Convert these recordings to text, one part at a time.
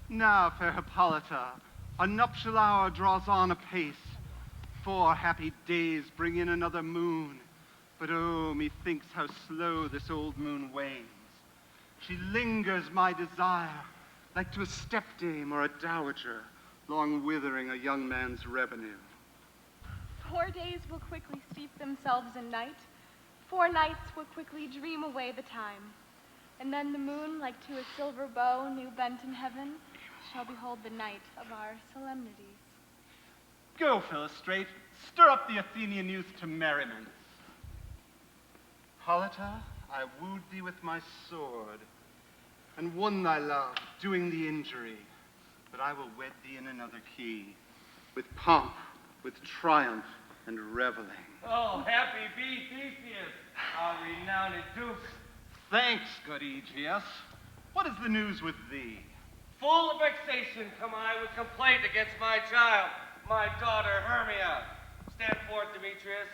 Now, fair Hippolyta, a nuptial hour draws on apace. 4 happy days bring in another moon. But oh, methinks how slow this old moon wanes. She lingers my desire, like to a stepdame or a dowager, long withering a young man's revenue. 4 days will quickly steep themselves in night. 4 nights will quickly dream away the time. And then the moon, like to a silver bow new bent in heaven, shall behold the night of our solemnities. Go, Philostrate, stir up the Athenian youth to merriment. Hippolyta, I wooed thee with my sword, and won thy love, doing thee injury. But I will wed thee in another key, with pomp, with triumph, and reveling. Oh, happy be Theseus, our renowned Duke. Thanks, good Aegeus. What is the news with thee? Full of vexation come I with complaint against my child, my daughter Hermia. Stand forth, Demetrius.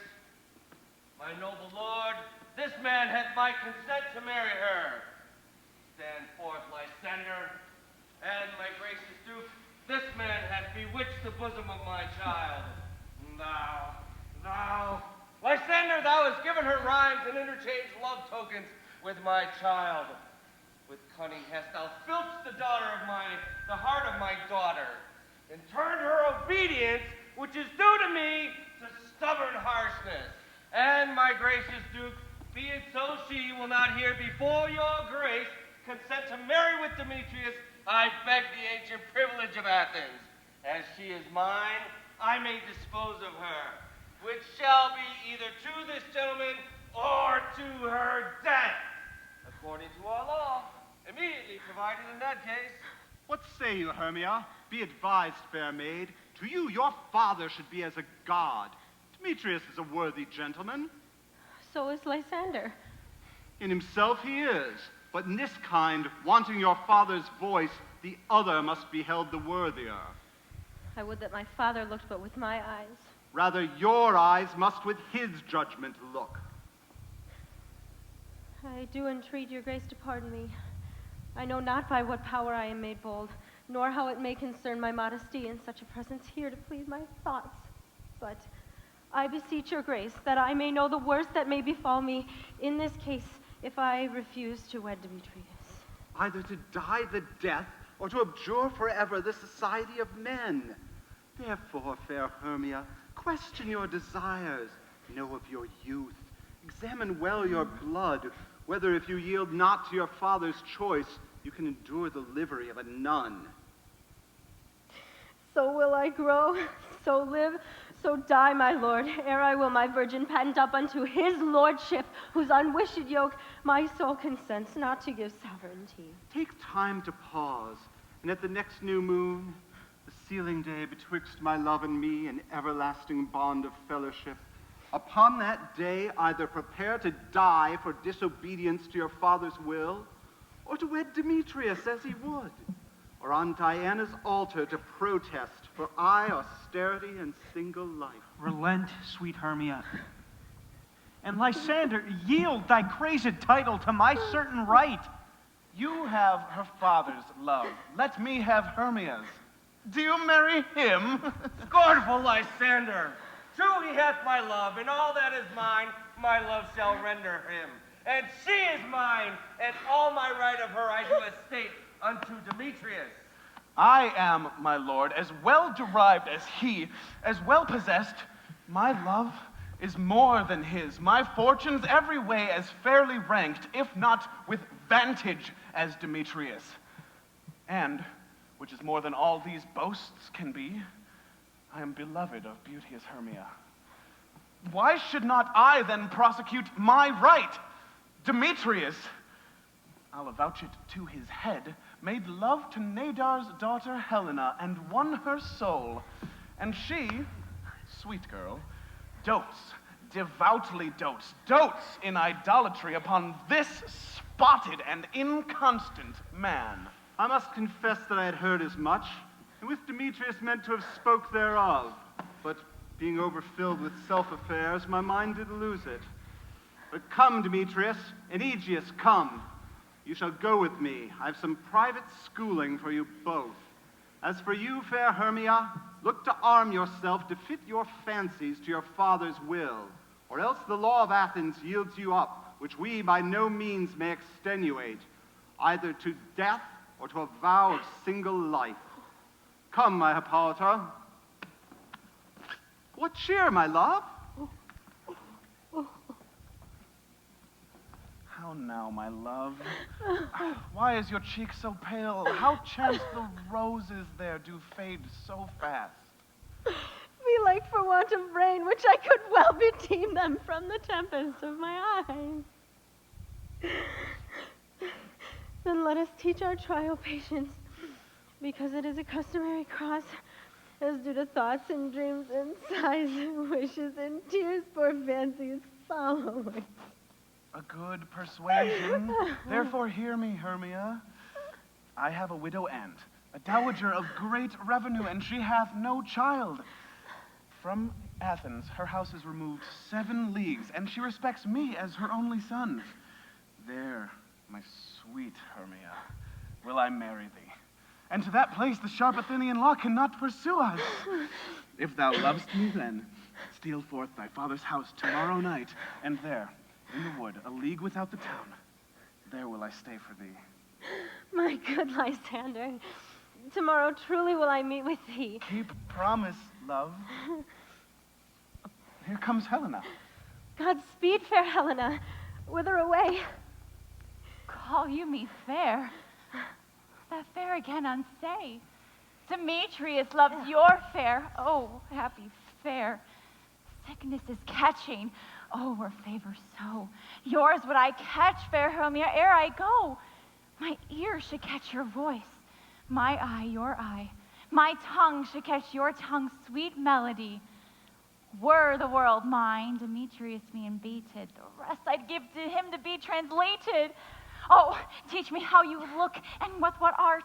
My noble lord, this man hath my consent to marry her. Stand forth, Lysander. And my gracious Duke, this man hath bewitched the bosom of my child. Thou, Lysander, thou hast given her rhymes and interchanged love tokens with my child. With cunning hast thou filched the heart of my daughter, and turned her obedience, which is due to me, to stubborn harshness. And my gracious Duke, be it so she will not here before your grace consent to marry with Demetrius, I beg the ancient privilege of Athens. As she is mine, I may dispose of her, which shall be either to this gentleman or to her death, according to our law, immediately provided in that case. What say you, Hermia? Be advised, fair maid. To you, your father should be as a god. Demetrius is a worthy gentleman. So is Lysander. In himself he is, but in this kind, wanting your father's voice, the other must be held the worthier. I would that my father looked but with my eyes. Rather, your eyes must with his judgment look. I do entreat your grace to pardon me. I know not by what power I am made bold, nor how it may concern my modesty in such a presence here to please my thoughts. But I beseech your grace that I may know the worst that may befall me in this case if I refuse to wed Demetrius. Either to die the death, or to abjure forever the society of men. Therefore, fair Hermia, question your desires, know of your youth, examine well your blood, whether if you yield not to your father's choice, you can endure the livery of a nun. So will I grow, so live, so die, my lord, ere I will my virgin patent up unto his lordship, whose unwished yoke my soul consents not to give sovereignty. Take time to pause, and at the next new moon, the sealing day betwixt my love and me, an everlasting bond of fellowship, upon that day either prepare to die for disobedience to your father's will, or to wed Demetrius as he would, or on Diana's altar to protest for austerity and single life. Relent, sweet Hermia. And Lysander, yield thy crazed title to my certain right. You have her father's love. Let me have Hermia's. Do you marry him? Scornful Lysander! True he hath my love, and all that is mine, my love shall render him. And she is mine, and all my right of her I do estate unto Demetrius. I am, my lord, as well derived as he, as well possessed. My love is more than his. My fortunes every way as fairly ranked, if not with vantage as Demetrius. And, which is more than all these boasts can be, I am beloved of beauteous Hermia. Why should not I then prosecute my right? Demetrius, I'll avouch it to his head, made love to Nadar's daughter Helena and won her soul. And she, sweet girl, devoutly dotes in idolatry upon this spotted and inconstant man. I must confess that I had heard as much, and with Demetrius meant to have spoke thereof. But being overfilled with self-affairs, my mind did lose it. But come, Demetrius, and Aegeus, come. You shall go with me. I have some private schooling for you both. As for you, fair Hermia, look to arm yourself to fit your fancies to your father's will, or else the law of Athens yields you up, which we by no means may extenuate, either to death or to a vow of single life. Come, my Hippolyta. What cheer, my love? How now, my love? Why is your cheek so pale? How chance the roses there do fade so fast? Belike for want of rain, which I could well beteem them from the tempest of my eyes. Then let us teach our trial patience, because it is a customary cross, as due to thoughts and dreams and sighs and wishes and tears poor fancies following. A good persuasion. Therefore hear me, Hermia. I have a widow aunt, a dowager of great revenue, and she hath no child. From Athens, her house is removed 7 leagues, and she respects me as her only son. There, my sweet Hermia, will I marry thee. And to that place the sharp Athenian law cannot pursue us. If thou lovest me then, steal forth thy father's house tomorrow night, and there, in the wood, a league without the town, there will I stay for thee. My good Lysander, tomorrow truly will I meet with thee. Keep promise, love. Here comes Helena. Godspeed, fair Helena. Whither away? Call you me fair? That fair again unsay. Demetrius loves your fair. Oh, happy fair. Sickness is catching. Oh, were favor so. Yours would I catch, fair Hermia, ere I go. My ear should catch your voice. My eye, your eye. My tongue should catch your tongue's sweet melody. Were the world mine, Demetrius me embated, the rest I'd give to him to be translated. Oh, teach me how you look, and with what art,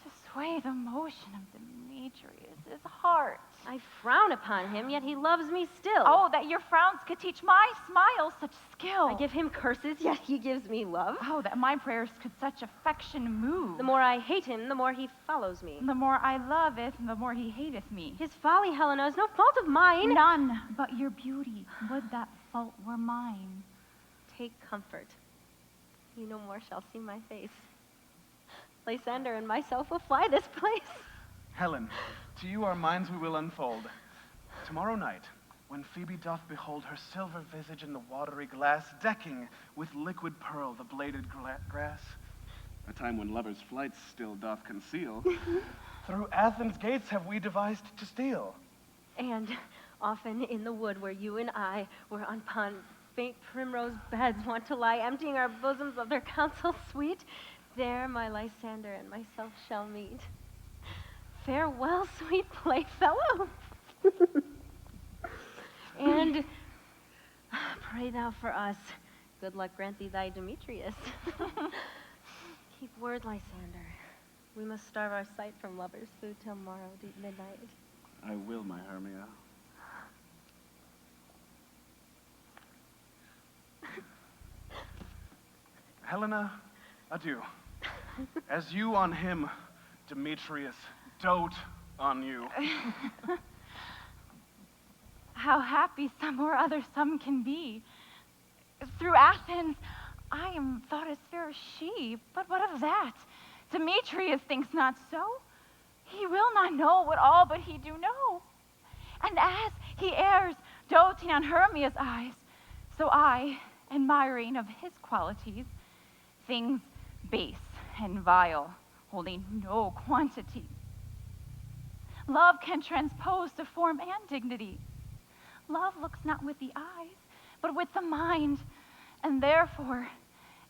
to sway the motion of Demetrius' heart. I frown upon him, yet he loves me still. Oh, that your frowns could teach my smiles such skill. I give him curses, yet he gives me love. Oh, that my prayers could such affection move. The more I hate him, the more he follows me. The more I loveth, the more he hateth me. His folly, Helena, is no fault of mine. None but your beauty. Would that fault were mine. Take comfort. You no more shall see my face. Lysander and myself will fly this place. Helen, to you our minds we will unfold. Tomorrow night, when Phoebe doth behold her silver visage in the watery glass, decking with liquid pearl the bladed grass, a time when lovers' flights still doth conceal, through Athens' gates have we devised to steal. And often in the wood where you and I were upon faint primrose beds wont to lie, emptying our bosoms of their counsel sweet, there my Lysander and myself shall meet. Farewell, sweet playfellow. And pray thou for us. Good luck grant thee thy Demetrius. Keep word, Lysander. We must starve our sight from lovers' food till morrow deep midnight. I will, my Hermia. Helena, adieu. As you on him, Demetrius, dote on you. How happy some or other some can be. Through Athens, I am thought as fair as she, but what of that? Demetrius thinks not so. He will not know what all but he do know. And as he errs, doting on Hermia's eyes, so I, admiring of his qualities, things base and vile, holding no quantity. Love can transpose to form and dignity. Love looks not with the eyes, but with the mind, and therefore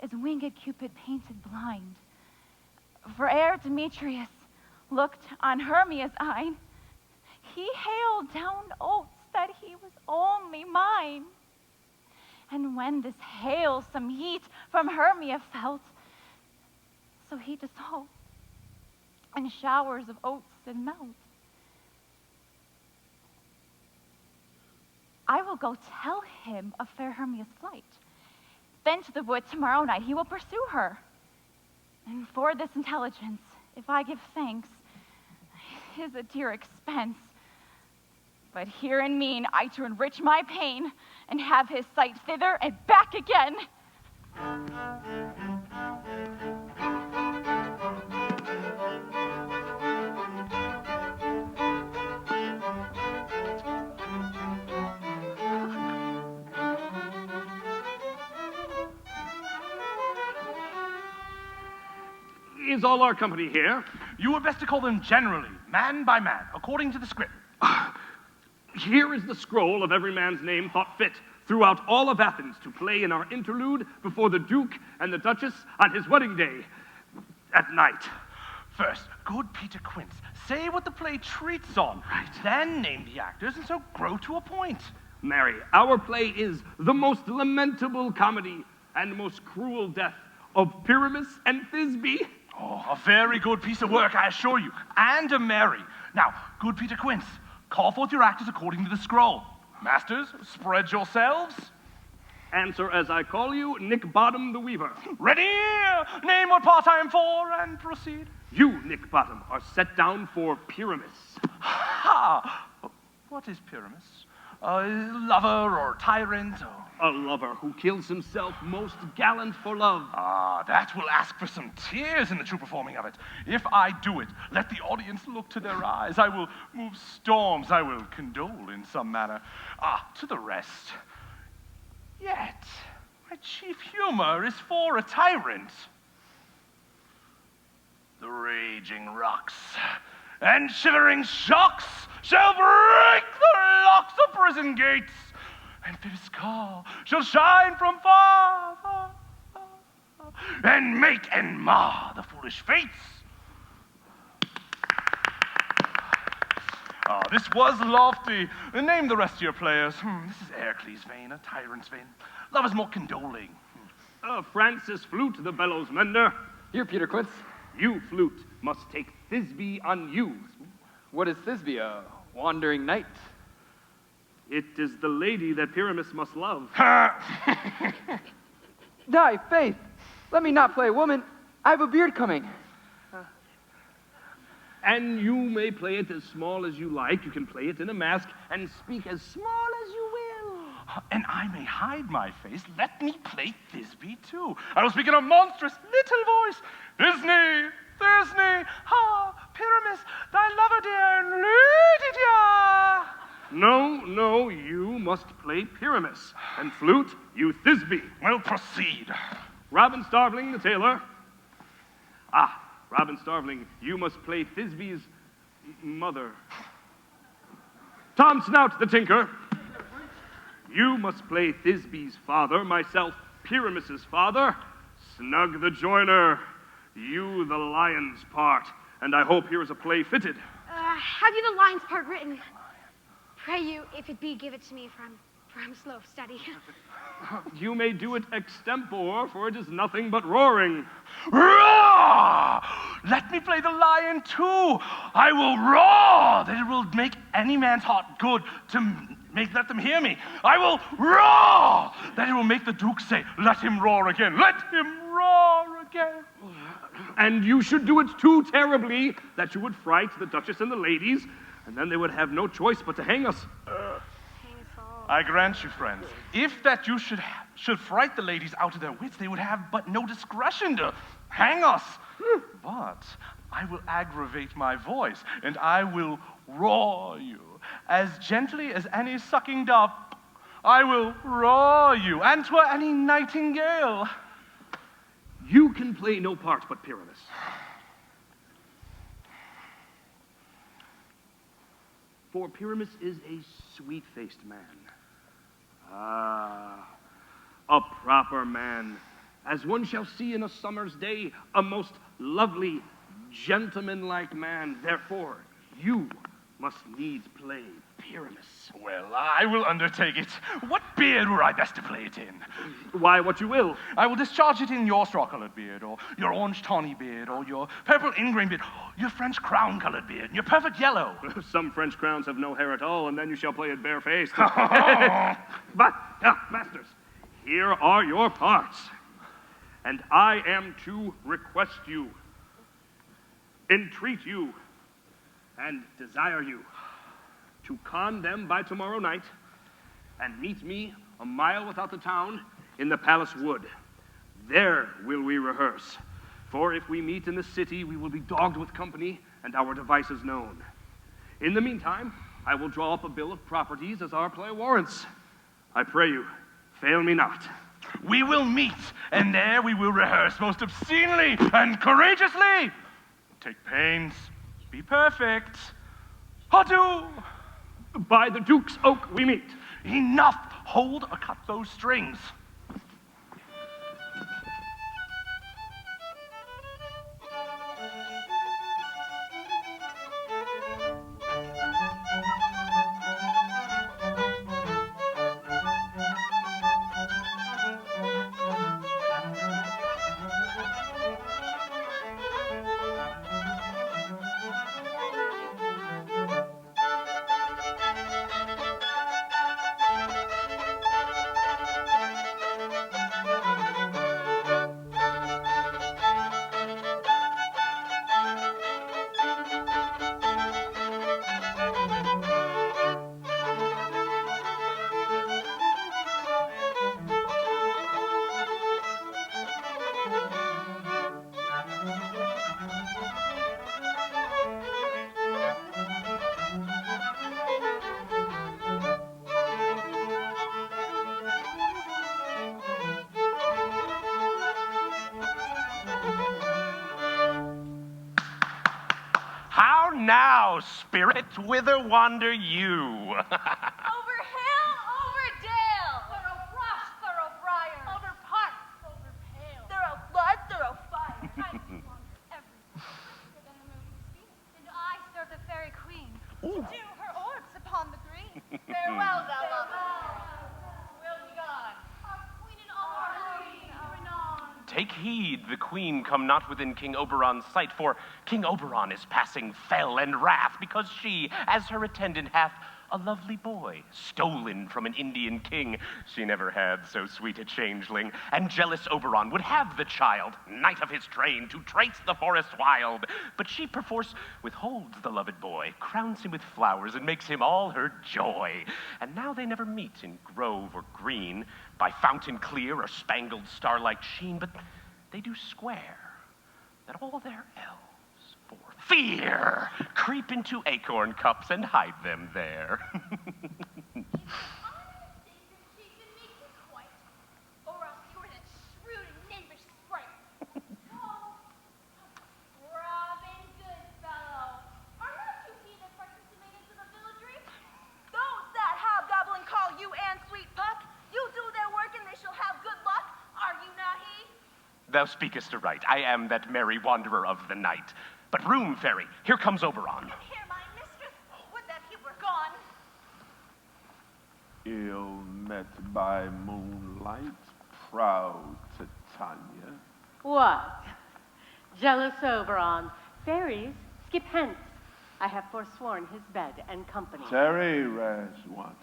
is winged Cupid painted blind. For ere Demetrius looked on Hermia's eye, he hailed down oaths that he was only mine. And when this hail some heat from Hermia felt, so he dissolved, and showers of oats did melt. I will go tell him of fair Hermia's flight. Then to the wood tomorrow night he will pursue her. And for this intelligence, if I give thanks, is a dear expense. But here in mean I to enrich my pain, and have his sight thither and back again. Is all our company here? You were best to call them generally, man by man, according to the script. Here is the scroll of every man's name thought fit throughout all of Athens to play in our interlude before the Duke and the Duchess on his wedding day at night. First, good Peter Quince, say what the play treats on. Right. Then name the actors, and so grow to a point. Mary, our play is the most lamentable comedy and most cruel death of Pyramus and Thisbe. Oh, a very good piece of work, I assure you, and a merry. Now, good Peter Quince, call forth your actors according to the scroll. Masters, spread yourselves. Answer as I call you, Nick Bottom the Weaver. Ready? Name what part I am for, and proceed. You, Nick Bottom, are set down for Pyramus. Ha! What is Pyramus? A lover or tyrant? Or... A lover who kills himself most gallant for love. Ah, that will ask for some tears in the true performing of it. If I do it, let the audience look to their eyes. I will move storms. I will condole in some manner. Ah, to the rest. Yet, my chief humor is for a tyrant. The raging rocks and shivering shocks shall break the locks of prison gates, and Phoebus' call shall shine from far, far, far, far, and make and mar the foolish fates. Ah, this was lofty. Name the rest of your players. This is Ercles' vein, a tyrant's vein. Love is more condoling. Francis Flute, the bellows mender. Here, Peter Quince. You, Flute, must take Thisbe on you. What is Thisbe, a wandering knight? It is the lady that Pyramus must love. Die, faith! Let me not play a woman. I have a beard coming. And you may play it as small as you like. You can play it in a mask and speak as small as you will. And I may hide my face. Let me play Thisbe too. I will speak in a monstrous little voice. Thisbe, Thisbe, ha, Pyramus, thy lover dear, and lady dear. No, you must play Pyramus. And Flute, you Thisbe. We'll proceed. Robin Starveling, the tailor. Robin Starveling, you must play Thisbe's mother. Tom Snout, the tinker. You must play Thisbe's father, myself, Pyramus's father. Snug the joiner, you the lion's part. And I hope here is a play fitted. Have you the lion's part written? Pray you, if it be, give it to me, for I'm slow of study. You may do it extempore, for it is nothing but roaring. Roar! Let me play the lion too. I will roar that it will make any man's heart good let them hear me. I will roar that it will make the Duke say, let him roar again. Let him roar again. And you should do it too terribly that you would fright the Duchess and the ladies, and then they would have no choice but to hang us. I grant you, friends, if that you should fright the ladies out of their wits, they would have but no discretion to hang us. But I will aggravate my voice, and I will roar you as gently as any sucking dove. I will roar you, and 'twere any nightingale. You can play no part but Pyramus. For Pyramus is a sweet-faced man. A proper man, as one shall see in a summer's day, a most lovely, gentlemanlike man. Therefore, you must needs play Pyramus. Well, I will undertake it. What beard were I best to play it in? Why, what you will. I will discharge it in your straw-colored beard, or your orange tawny beard, or your purple ingrain beard, your French crown-colored beard, and your perfect yellow. Some French crowns have no hair at all, and then you shall play it barefaced. But, masters, here are your parts. and I am to request you, entreat you, and desire you to con them by tomorrow night and meet me a mile without the town in the palace wood. There will we rehearse, for if we meet in the city, we will be dogged with company and our devices known. In the meantime, I will draw up a bill of properties as our play warrants. I pray you, fail me not. We will meet, and there we will rehearse most obscenely and courageously. Take pains, be perfect. Adieu. By the Duke's Oak we meet. Enough! Hold or cut those strings. How now, spirit, whither wander you? Over hill, over dale. Thorough brush, thorough briar. Over park, over pale. Thorough blood, thorough fire. I just wander everywhere. Then the moon speaks, and I serve the fairy queen. To do her orbs upon the green. Farewell, thou lover. Will be gone. Our queen and all our queen, our renown. Take heed the queen come not within King Oberon's sight, for King Oberon is passing fell and wrath, because she, as her attendant, hath a lovely boy, stolen from an Indian king. She never had so sweet a changeling, and jealous Oberon would have the child, knight of his train, to trace the forest wild. But she perforce withholds the loved boy, crowns him with flowers, and makes him all her joy. And now they never meet in grove or green, by fountain clear or spangled starlight sheen, but they do swear that all their elves, for fear, creep into acorn cups and hide them there. Thou speakest aright. I am that merry wanderer of the night. But room, fairy, here comes Oberon. Here, my mistress, would that he were gone. Ill met by moonlight, proud Titania. What? Jealous Oberon, fairies, skip hence. I have forsworn his bed and company. Tarry, rash wanton.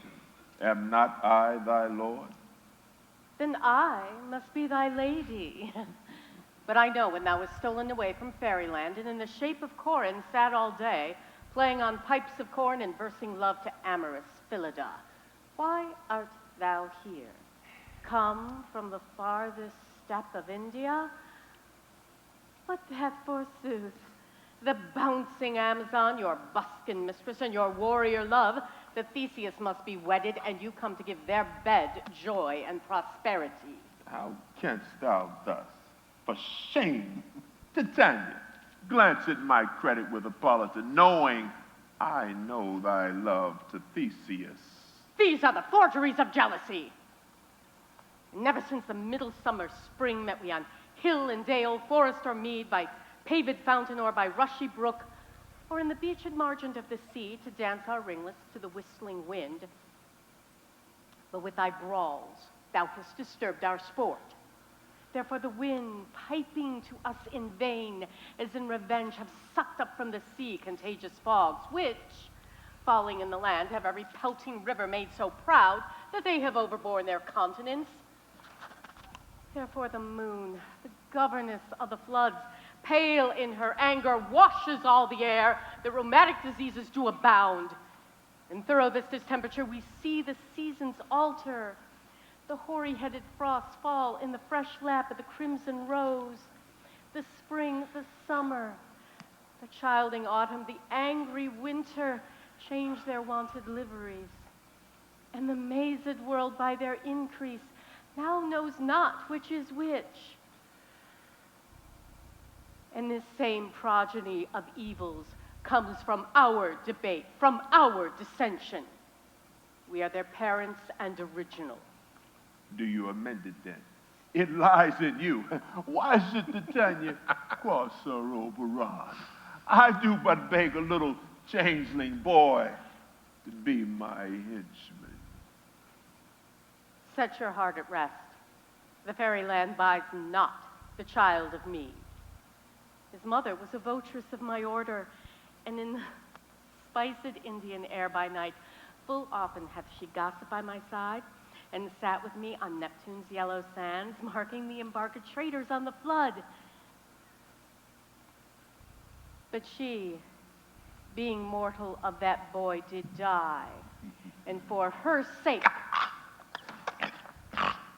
Am not I thy lord? Then I must be thy lady. But I know when thou was stolen away from fairyland, and in the shape of Corin sat all day, playing on pipes of corn and versing love to amorous Phillida. Why art thou here? Come from the farthest steppe of India? What hath forsooth the bouncing Amazon, your buskin mistress, and your warrior love, that Theseus must be wedded, and you come to give their bed joy and prosperity? How canst thou thus? For shame, Titania, glance at my credit with Hippolyta, knowing I know thy love to Theseus. These are the forgeries of jealousy. Never since the middle summer spring met we on hill and dale, forest or mead, by paved fountain or by rushy brook, or in the beached margin of the sea, to dance our ringlets to the whistling wind. But with thy brawls thou hast disturbed our sport. Therefore the wind, piping to us in vain, as in revenge have sucked up from the sea contagious fogs, which, falling in the land, have every pelting river made so proud that they have overborne their continents. Therefore the moon, the governess of the floods, pale in her anger, washes all the air, the rheumatic diseases do abound. In thorough vista's temperature, we see the seasons alter. The hoary-headed frosts fall in the fresh lap of the crimson rose. The spring, the summer, the childing autumn, the angry winter change their wonted liveries. And the mazed world by their increase now knows not which is which. And this same progeny of evils comes from our debate, from our dissension. We are their parents and original. Do you amend it then? It lies in you. Why should Titania cross her Oberon? I do but beg a little changeling boy to be my henchman. Set your heart at rest. The fairyland buys not the child of me. His mother was a votress of my order, and in the spiced Indian air by night, full often hath she gossiped by my side, and sat with me on Neptune's yellow sands, marking the embarked traders on the flood. But she, being mortal of that boy, did die, and for her sake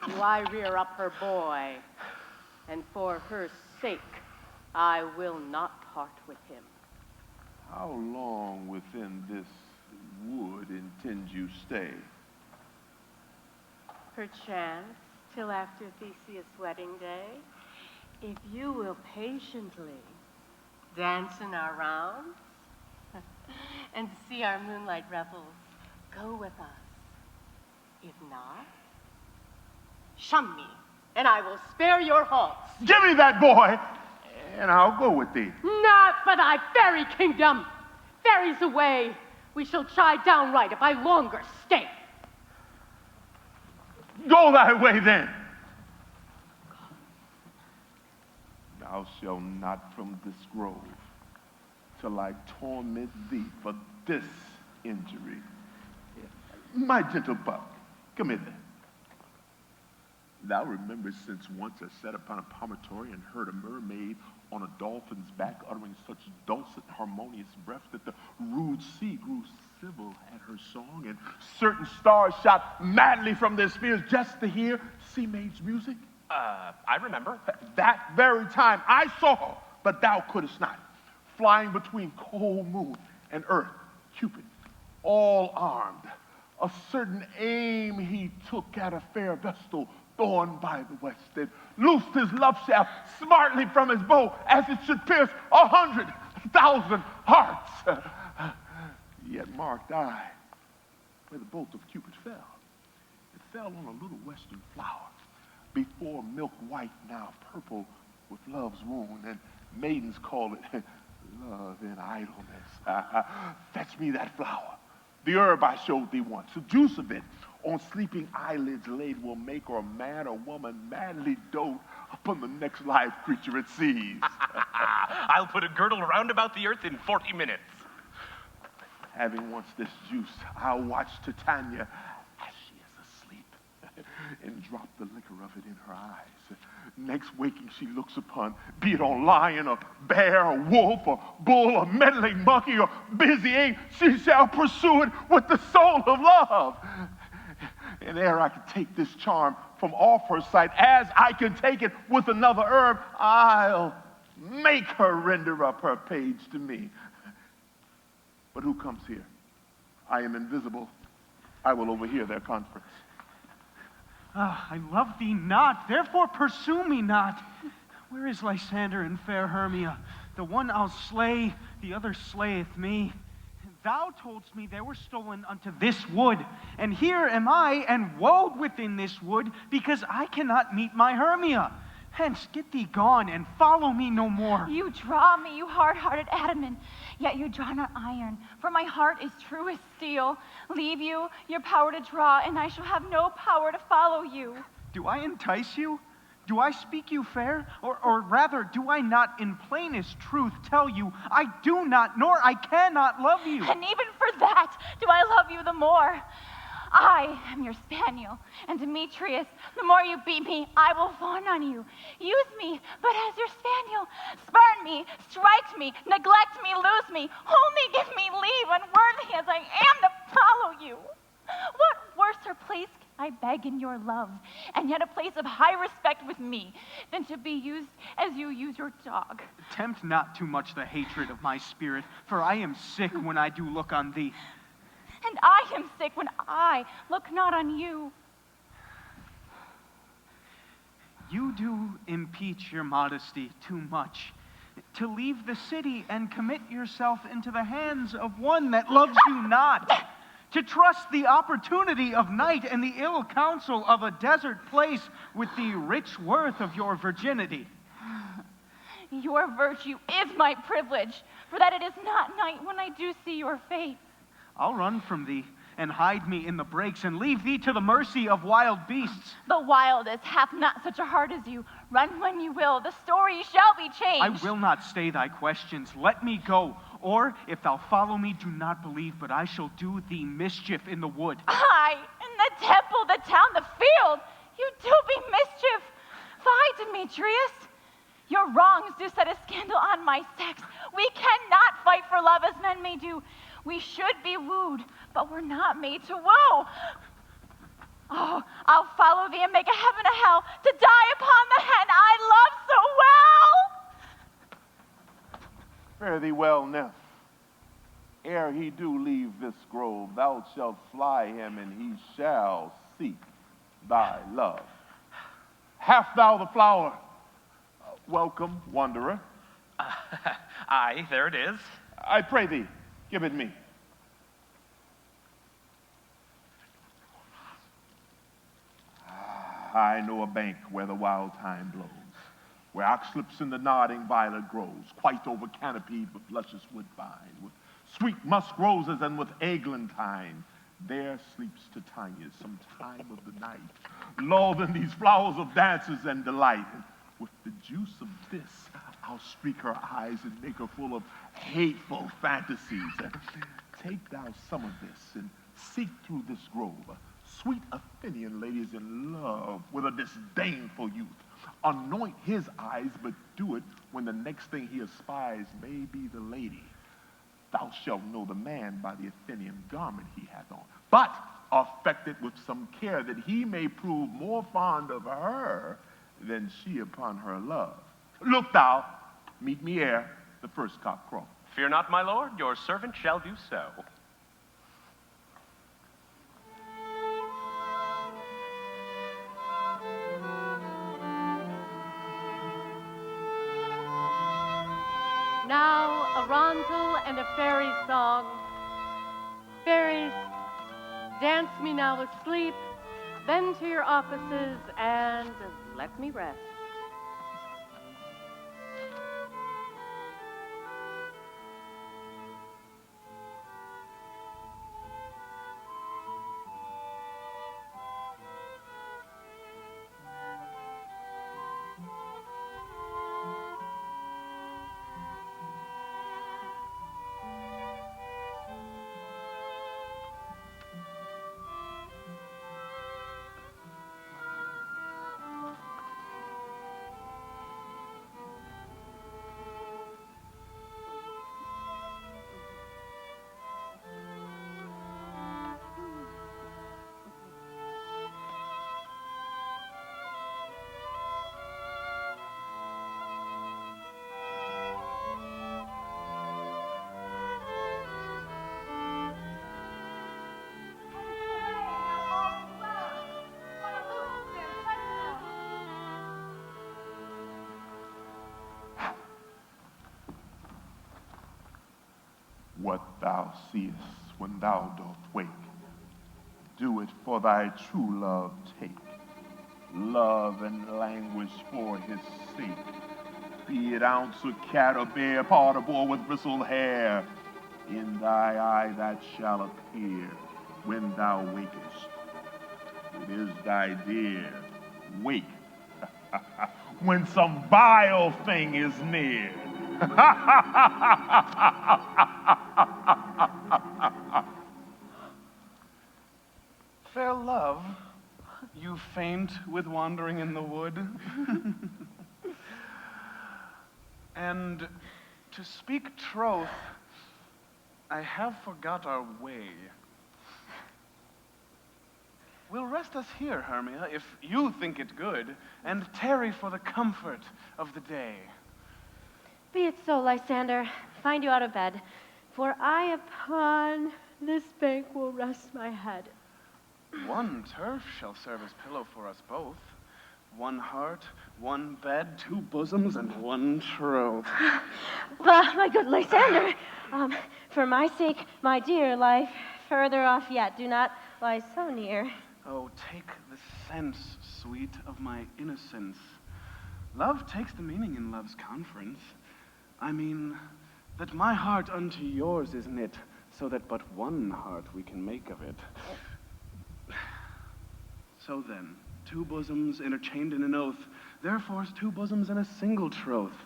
do I rear up her boy, and for her sake I will not part with him. How long within this wood intend you stay? Perchance till after Theseus' wedding day, if you will patiently dance in our rounds and see our moonlight revels, go with us. If not, shun me, and I will spare your haunts. Give me that boy, and I'll go with thee. Not for thy fairy kingdom. Fairies away. We shall chide downright if I longer stay. Go thy way then. Thou shalt not from this grove till I torment thee for this injury. My gentle buck, come hither. Thou rememberest since once I sat upon a promontory and heard a mermaid on a dolphin's back uttering such dulcet, harmonious breath that the rude sea grew civil at her song, and certain stars shot madly from their spheres just to hear sea maid's music? I remember. That very time I saw, but thou couldst not, flying between cold moon and earth, Cupid, all armed. A certain aim he took at a fair vestal thorn by the west, and loosed his love shaft smartly from his bow as it should pierce 100,000 hearts. Yet marked I where the bolt of Cupid fell. It fell on a little western flower, before milk white, now purple with love's wound, and maidens call it love in idleness. Fetch me that flower. The herb I showed thee once, the juice of it on sleeping eyelids laid will make or man or woman madly dote upon the next live creature it sees. I'll put a girdle round about the earth in 40 minutes. Having once this juice, I'll watch Titania as she is asleep and drop the liquor of it in her eyes. Next waking she looks upon, be it on lion or bear or wolf or bull or meddling monkey or busy ape, she shall pursue it with the soul of love. And ere I can take this charm from off her sight, as I can take it with another herb, I'll make her render up her page to me. But who comes here? I am invisible. I will overhear their conference. I love thee not, therefore pursue me not. Where is Lysander and fair Hermia? The one I'll slay, the other slayeth me. Thou toldst me they were stolen unto this wood, and here am I, and woed within this wood, because I cannot meet my Hermia. Hence, get thee gone, and follow me no more. You draw me, you hard-hearted adamant, yet you draw not iron, for my heart is true as steel. Leave you, your power to draw, and I shall have no power to follow you. Do I entice you? Do I speak you fair? Or rather, do I not in plainest truth tell you, I do not, nor I cannot love you? And even for that, do I love you the more. I am your spaniel. And Demetrius, the more you beat me, I will fawn on you. Use me, but as your spaniel. Spurn me, strike me, neglect me, lose me. Only give me leave, unworthy as I am to follow you. What worser place can I beg in your love, and yet a place of high respect with me, than to be used as you use your dog? Tempt not too much the hatred of my spirit, for I am sick when I do look on thee. And I am sick when I look not on you. You do impeach your modesty too much. To leave the city and commit yourself into the hands of one that loves you not. To trust the opportunity of night and the ill counsel of a desert place with the rich worth of your virginity. Your virtue is my privilege, for that it is not night when I do see your face. I'll run from thee and hide me in the brakes and leave thee to the mercy of wild beasts. The wildest hath not such a heart as you. Run when you will, the story shall be changed. I will not stay thy questions. Let me go. Or, if thou follow me, do not believe, but I shall do thee mischief in the wood. I, in the temple, the town, the field, you do me mischief. Fie, Demetrius. Your wrongs do set a scandal on my sex. We cannot fight for love as men may do. We should be wooed, but we're not made to woo. Oh, I'll follow thee and make a heaven a hell to die upon the hen I love so well. Fare thee well, nymph. Ere he do leave this grove, thou shalt fly him, and he shall seek thy love. Hast thou the flower? Welcome, wanderer. Aye, there it is. I pray thee, give it me. I know a bank where the wild thyme blows, where oxlips in the nodding violet grows, quite over canopied with luscious woodbine, with sweet musk roses and with eglantine. There sleeps Titania some time of the night, lulled in these flowers of dances and delight. And with the juice of this, I'll streak her eyes and make her full of hateful fantasies. Take thou some of this and seek through this grove. Sweet Athenian ladies in love with a disdainful youth. Anoint his eyes, but do it when the next thing he espies may be the lady. Thou shalt know the man by the Athenian garment he hath on, but affect it with some care, that he may prove more fond of her than she upon her love. Look thou, meet me ere the first cock crow. Fear not, my lord, your servant shall do so. Now a rondel and a fairy song. Fairies, dance me now asleep, then to your offices and let me rest. What thou seest when thou doth wake, do it for thy true love take. Love and languish for his sake. Be it ounce or cat or bear, part or boar with bristled hair, in thy eye that shall appear when thou wakest. It is thy dear wake when some vile thing is near. still love, you faint with wandering in the wood. And to speak troth, I have forgot our way. We'll rest us here, Hermia, if you think it good, and tarry for the comfort of the day. Be it so, Lysander. Find you out of bed, for I upon this bank will rest my head. One turf shall serve as pillow for us both. One heart, one bed, 2 bosoms, and 1 troth. Well, my good Lysander, for my sake, my dear, lie further off yet. Do not lie so near. Oh, take the sense, sweet, of my innocence. Love takes the meaning in love's conference. I mean, that my heart unto yours is knit, so that but one heart we can make of it. So then, 2 bosoms interchained in an oath, therefore 2 bosoms and a single troth.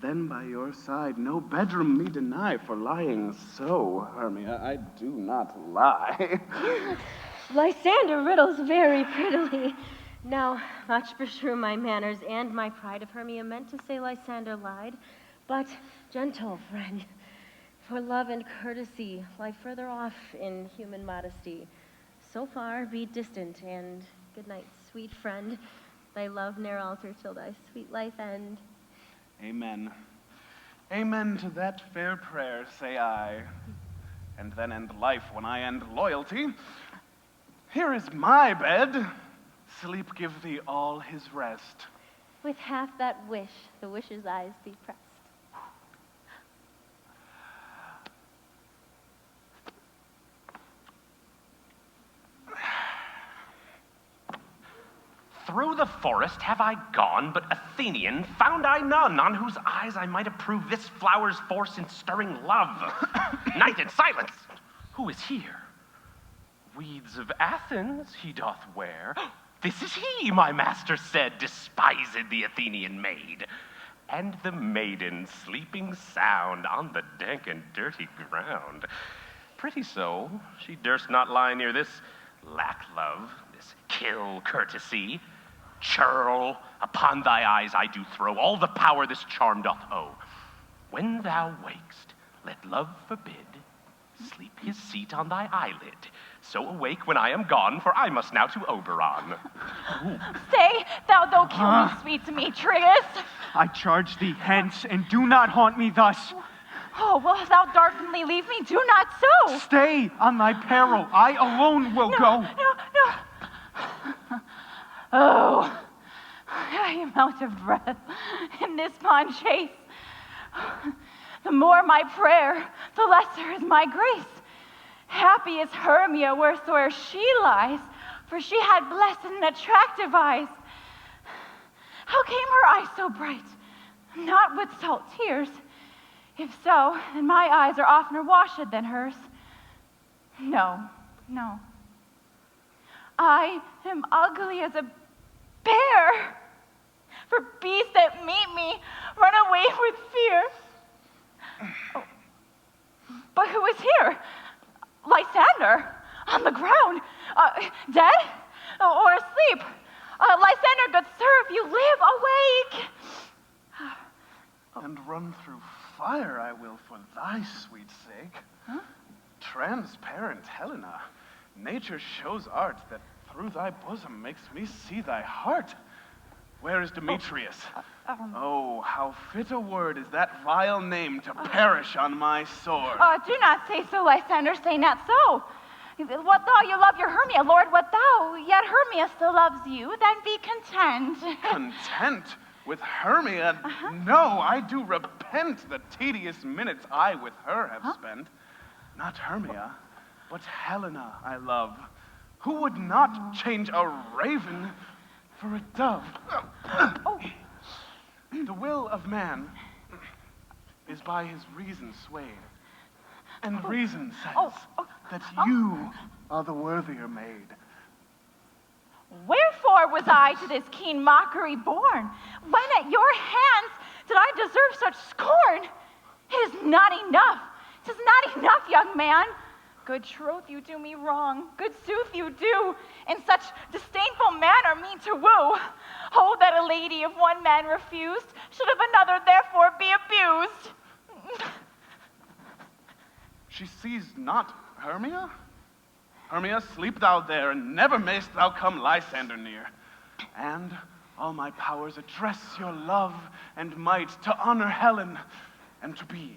Then by your side no bedroom me deny, for lying so, Hermia, I do not lie. Lysander riddles very prettily. Now, much beshrew my manners and my pride if Hermia meant to say Lysander lied. But, gentle friend, for love and courtesy lie further off in human modesty. So far be distant, and good night, sweet friend. Thy love ne'er alter till thy sweet life end. Amen. Amen to that fair prayer, say I. And then end life when I end loyalty. Here is my bed. Sleep give thee all his rest. With half that wish, the wisher's eyes be pressed. Through the forest have I gone, but Athenian found I none, on whose eyes I might approve this flower's force in stirring love. Night and silence! Who is here? Weeds of Athens he doth wear. This is he, my master said, despised the Athenian maid. And the maiden sleeping sound on the dank and dirty ground. Pretty so, she durst not lie near this lack love, this kill courtesy. Churl, upon thy eyes I do throw all the power this charm doth owe. When thou wakest, let love forbid, sleep his seat on thy eyelid. So awake when I am gone, for I must now to Oberon. Say, thou kill me, sweet Demetrius. I charge thee hence, and do not haunt me thus. Oh, will thou darkenly leave me? Do not so. Stay on thy peril. I alone will go. No. Oh, I am out of breath in this fond chase. The more my prayer, the lesser is my grace. Happy is Hermia wheresoe'er she lies, for she had blessed and attractive eyes. How came her eyes so bright? Not with salt tears. If so, then my eyes are oftener washed than hers. No. I am ugly as a bear. For beasts that meet me run away with fear. Oh. But who is here? Lysander, on the ground, dead or asleep? Lysander, good sir, if you live, awake. And run through fire I will for thy sweet sake. Huh? Transparent Helena, nature shows art that through thy bosom makes me see thy heart. Where is Demetrius? Oh, how fit a word is that vile name to perish on my sword. Do not say so, Lysander, say not so. What though you love your Hermia, Lord, what thou, yet Hermia still loves you, then be content. Content? With Hermia? No, I do repent the tedious minutes I with her have spent. Not Hermia, but Helena I love, who would not change a raven for a dove. The will of man is by his reason swayed, and reason says that you are the worthier maid. Wherefore was I to this keen mockery born? When at your hands did I deserve such scorn? It is not enough. 'Tis not enough, young man. good troth, you do me wrong. Good sooth, you do. In such disdainful manner mean to woo. Oh, that a lady of one man refused, should of another therefore be abused. She sees not Hermia? Hermia, sleep thou there, and never mayst thou come Lysander near. And all my powers address your love and might to honor Helen and to be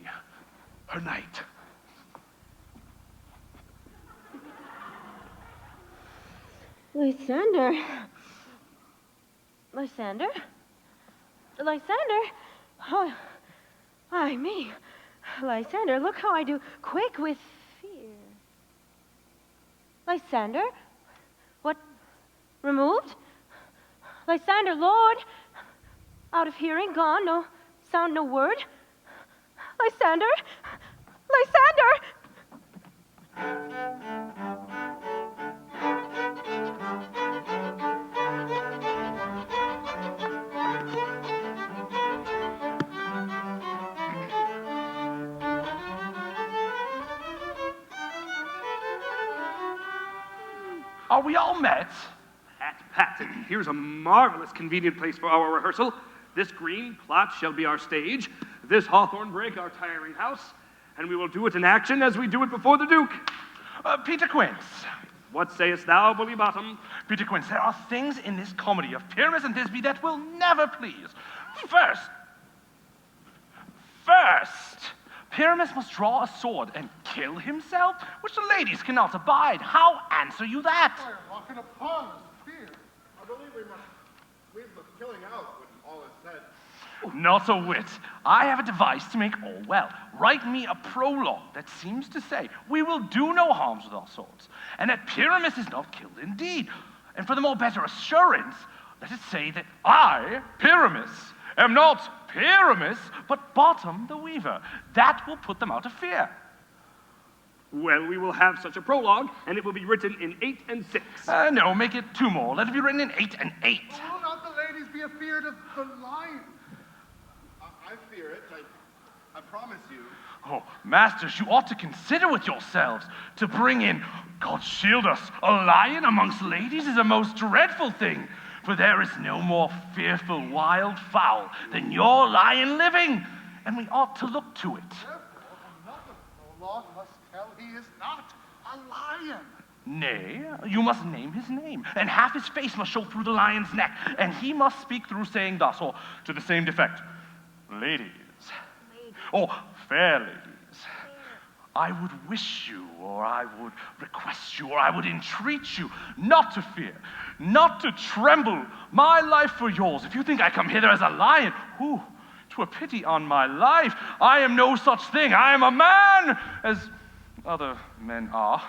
her knight. Lysander? Lysander? Lysander? Oh, ay me. Lysander, look how I do quake with fear. Lysander? What? Removed? Lysander, Lord? Out of hearing, gone, no sound, no word? Lysander? Lysander! Are we all met? Pat, here's a marvelous convenient place for our rehearsal. This green plot shall be our stage, this hawthorn brake our tiring house, and we will do it in action as we do it before the Duke. Peter Quince. What sayest thou, Bully Bottom? Peter Quince, there are things in this comedy of Pyramus and Thisbe that will never please. First, Pyramus must draw a sword and kill himself, which the ladies cannot abide. How answer you that? Fire walking upon us, fear. I believe we must leave the killing out when all is said. Not a whit. I have a device to make all well. Write me a prologue that seems to say, we will do no harms with our swords, and that Pyramus is not killed indeed. And for the more better assurance, let it say that I, Pyramus, am not Pyramus, but Bottom the Weaver. That will put them out of fear. Well, we will have such a prologue, and it will be written in 8 and 6. No, make it 2 more. Let it be written in 8 and 8. Will not the ladies be afeard of the lion? I fear it, I promise you. Oh, masters, you ought to consider with yourselves. To bring in, God shield us, a lion amongst ladies is a most dreadful thing. For there is no more fearful wild fowl than your lion living, and we ought to look to it. Therefore, another prologue must tell he is not a lion. Nay, you must name his name, and half his face must show through the lion's neck, and he must speak through saying thus, or to the same defect, ladies, or fair ladies, I would wish you, or I would request you, or I would entreat you not to fear, not to tremble, my life for yours. If you think I come hither as a lion, whew, 'twere pity on my life. I am no such thing. I am a man, as other men are.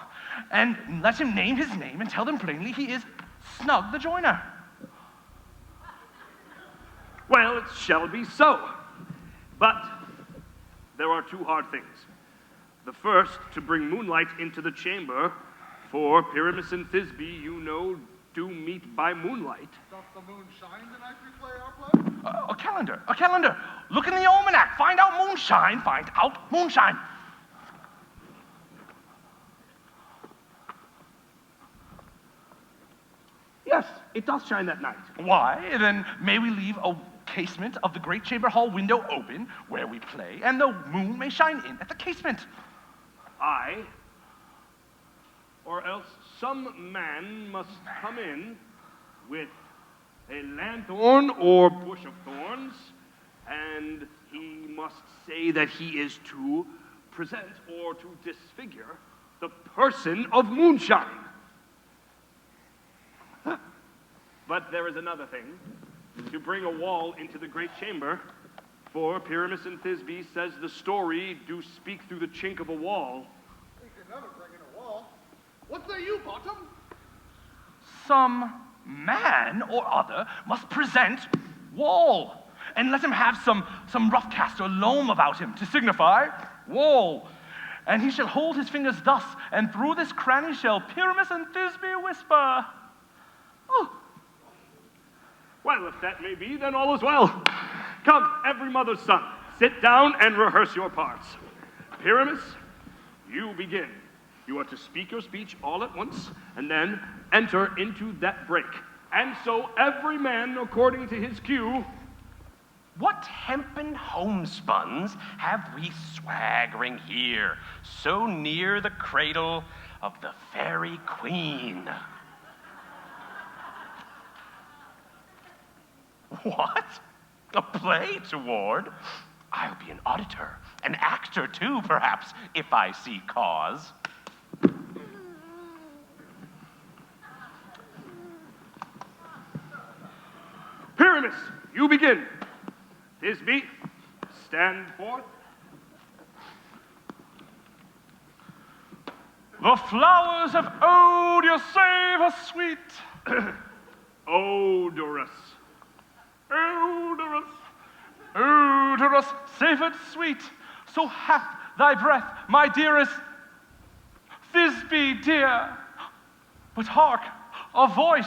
And let him name his name and tell them plainly he is Snug the Joiner. Well, it shall be so. But there are 2 hard things. The first, to bring moonlight into the chamber, for Pyramus and Thisbe, you know, do meet by moonlight. Doth the moon shine the night we play our play? A calendar. Look in the almanac. Find out moonshine. Find out moonshine. Yes, it does shine that night. Why? Then may we leave a casement of the great chamber hall window open where we play, and the moon may shine in at the casement. Aye. Or else some man must come in with a lanthorn or bush of thorns, and he must say that he is to present or to disfigure the person of moonshine. But there is another thing. To bring a wall into the great chamber, for Pyramus and Thisbe says the story do speak through the chink of a wall. We can never bring in a wall. What say you, Bottom? Some man or other must present wall, and let him have some rough cast or loam about him to signify wall. And he shall hold his fingers thus, and through this cranny shall Pyramus and Thisbe whisper. Oh. Well, if that may be, then all is well. Come, every mother's son, sit down and rehearse your parts. Pyramus, you begin. You are to speak your speech all at once, and then enter into that break. And so every man according to his cue. What hempen homespuns have we swaggering here, so near the cradle of the fairy queen? What? A play toward? I'll be an auditor, an actor too, perhaps, if I see cause. Pyramus, you begin. Thisbe, stand forth. The flowers of ode your savor sweet. Odorous. Odorous, odorous, savored sweet. So hath thy breath, my dearest Thisbe dear. But hark, a voice.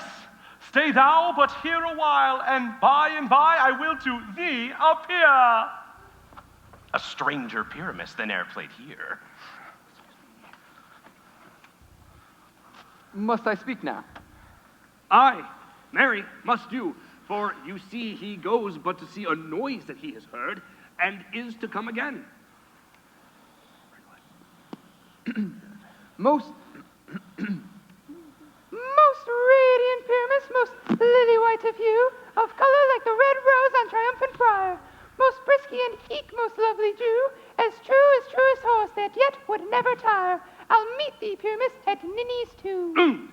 Stay thou but here a while, and by I will to thee appear. A stranger Pyramus than e'er played here. Must I speak now? Aye, marry, must you, for you see he goes but to see a noise that he has heard, and is to come again. Most radiant Pyramus, most lily-white of hue, of color like the red rose on triumphant briar, most frisky and eke, most lovely Jew, as truest horse that yet would never tire. I'll meet thee, Pyramus, at Ninny's tomb.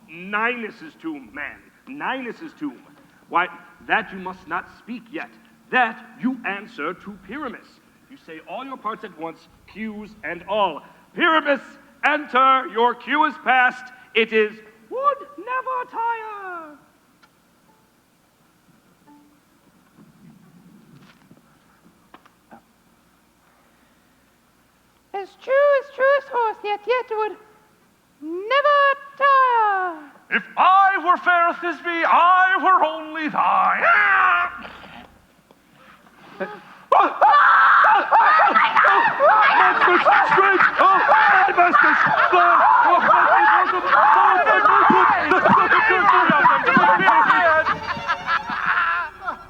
Ninus's tomb, man. Ninus's tomb. Why, that you must not speak yet. That you answer to Pyramus. You say all your parts at once, cues and all. Pyramus, enter. Your cue is past. It is would never tire. As truest horse that yet would never tire. If I were fair Thisbe, I were only thine. Monsters, strange! Oh, my masters!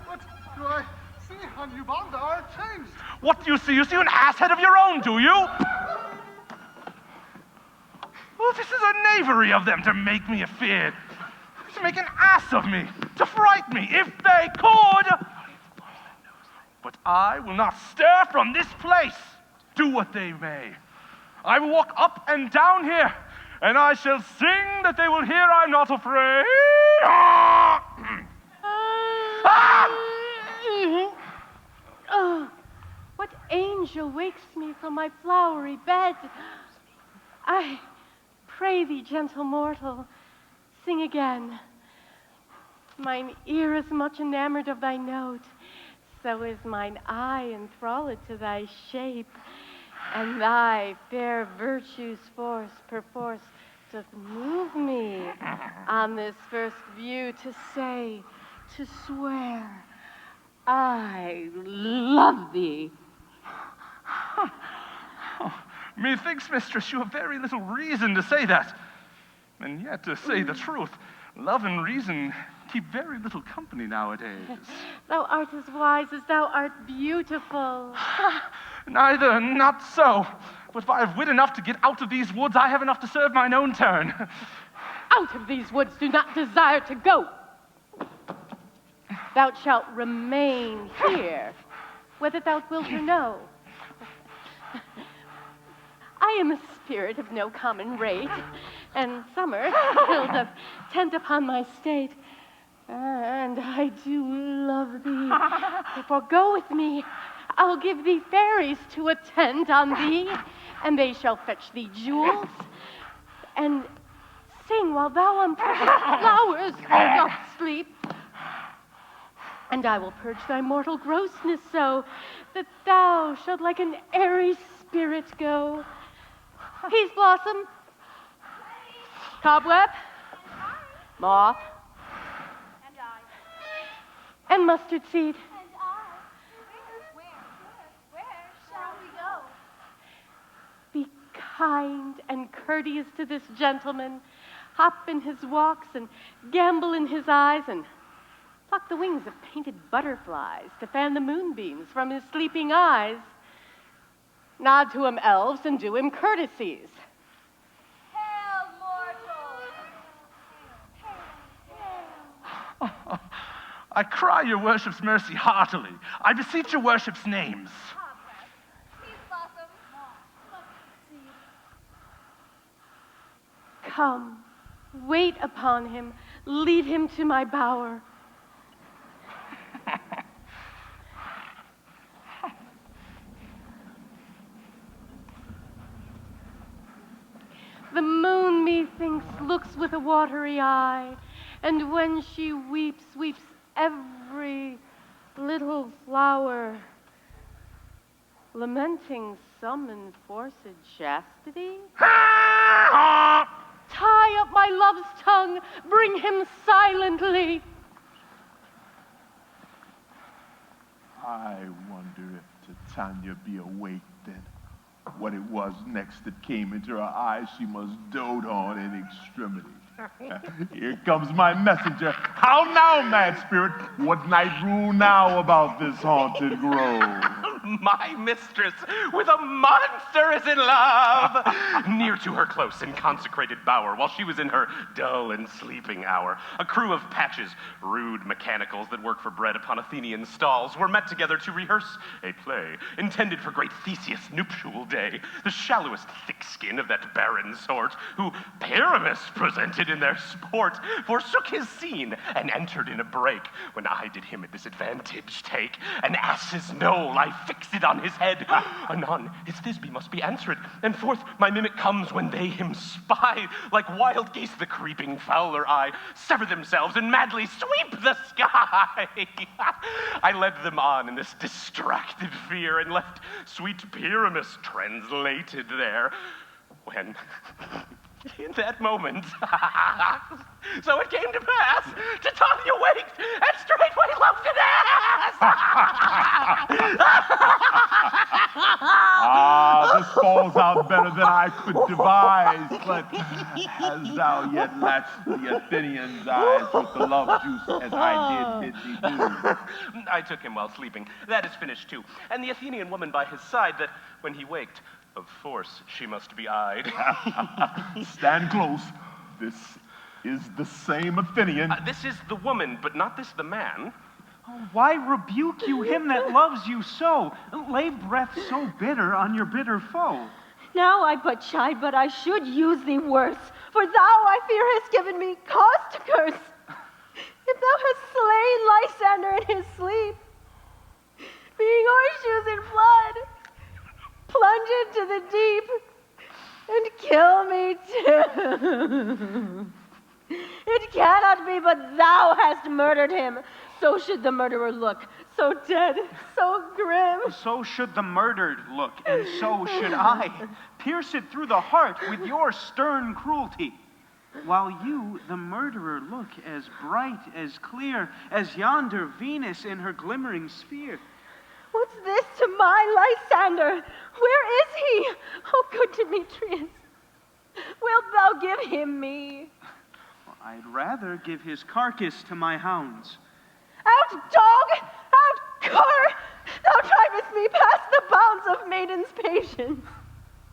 What do I see on you, Bondar? Changed. What do you see? You see an asshead of your own, do you? Well, this is a knavery of them to make me afeard, to make an ass of me, to fright me, if they could. But I will not stir from this place, do what they may. I will walk up and down here, and I shall sing that they will hear I'm not afraid. Oh, what angel wakes me from my flowery bed? I pray thee, gentle mortal, sing again. Mine ear is much enamored of thy note, so is mine eye enthralled to thy shape, and thy fair virtue's force perforce doth move me on this first view to say, to swear, I love thee. Methinks, mistress, you have very little reason to say that. And yet, to say the truth, love and reason keep very little company nowadays. Thou art as wise as thou art beautiful. Neither, not so. But if I have wit enough to get out of these woods, I have enough to serve mine own turn. Out of these woods do not desire to go. Thou shalt remain here, whether thou wilt or no. I am a spirit of no common rate, and summer build a tent upon my state, and I do love thee. Therefore go with me. I'll give thee fairies to attend on thee, and they shall fetch thee jewels, and sing while thou on perfect flowers dost sleep. And I will purge thy mortal grossness so that thou shalt like an airy spirit go. Peace blossom, cobweb, moth, and mustard seed. Where shall we go? kind and courteous to this gentleman, hop in his walks and gambol in his eyes, and pluck the wings of painted butterflies to fan the moonbeams from his sleeping eyes. Nod to him, elves, and do him courtesies. Hail, mortals! I cry your worship's mercy heartily. I beseech your worship's names. Come, wait upon him, lead him to my bower. The moon, methinks, looks with a watery eye, and when she weeps, weeps every little flower, lamenting some enforced chastity. Tie up my love's tongue, bring him silently. I wonder if Titania be awake then. What it was next that came into her eyes, she must dote on in extremity. Here comes my messenger. How now, mad spirit? What night rule now about this haunted grove? My mistress with a monster is in love. Near to her close and consecrated bower, while she was in her dull and sleeping hour, a crew of patches, rude mechanicals that work for bread upon Athenian stalls, were met together to rehearse a play intended for great Theseus' nuptial day. The shallowest thick skin of that barren sort, who Pyramus presented in their sport, forsook his scene and entered in a break, when I did him a disadvantage take. An ass's knoll I fixed it on his head. Anon, his Thisbe must be answered, and forth my mimic comes when they him spy. Like wild geese, the creeping fowler eye sever themselves and madly sweep the sky. I led them on in this distracted fear and left sweet Pyramus translated there, when in that moment, so it came to pass, Titania waked and straightway loved an ass. This falls out better than I could devise, but hast thou yet latched the Athenian's eyes with the love juice as I did bid thee do? I took him while sleeping. That is finished too. And the Athenian woman by his side, that when he waked, of force she must be eyed. Stand close. This is the same Athenian. This is the woman, but not this the man. Oh, why rebuke you him that loves you so? Lay breath so bitter on your bitter foe. Now I but chide, but I should use thee worse. For thou, I fear, hast given me cause to curse. If thou hast slain Lysander in his sleep, being horseshoes in blood, plunge into the deep and kill me too. It cannot be but thou hast murdered him. So should the murderer look, so dead, so grim. So should the murdered look, and so should I. Pierce it through the heart with your stern cruelty, while you, the murderer, look as bright, as clear, as yonder Venus in her glimmering sphere. What's this to my Lysander? Where is he? Oh, good Demetrius, wilt thou give him me? Well, I'd rather give his carcass to my hounds. Out, dog! Out, cur! Thou drivest me past the bounds of maiden's patience.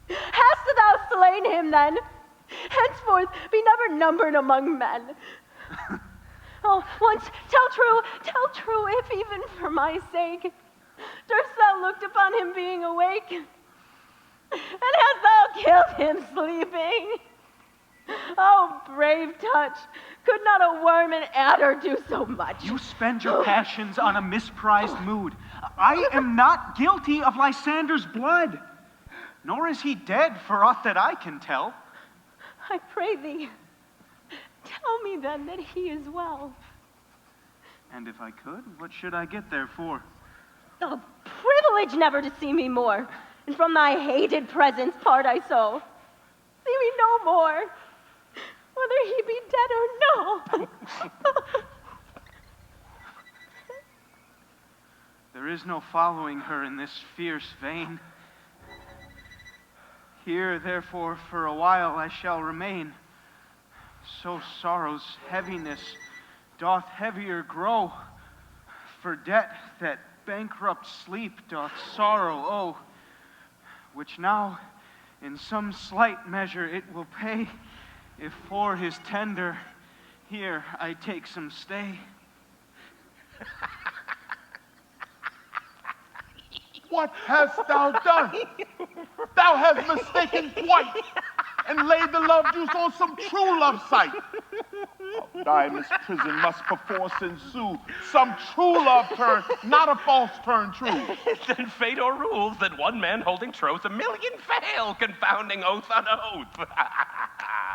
Hast thou slain him, then? Henceforth be never numbered among men. Oh, once tell true, if even for my sake. Durst thou looked upon him being awake? And hast thou killed him sleeping? Oh, brave touch! Could not a worm and adder do so much? You spend your passions on a misprized mood. I am not guilty of Lysander's blood, nor is he dead for aught that I can tell. I pray thee, tell me then that he is well. And if I could, what should I get there for? The privilege never to see me more, and from thy hated presence part I so. See me no more, whether he be dead or no. There is no following her in this fierce vein. Here, therefore, for a while I shall remain. So sorrow's heaviness doth heavier grow. For debt that bankrupt sleep doth sorrow owe, which now in some slight measure it will pay, if for his tender here I take some stay. What hast thou done? Thou hast mistaken quite, and laid the love juice on some true love sight. Of thy misprison must perforce ensue some true love turn, not a false turn true. Then fate o'errules that one man holding troth, a million fail, confounding oath on oath.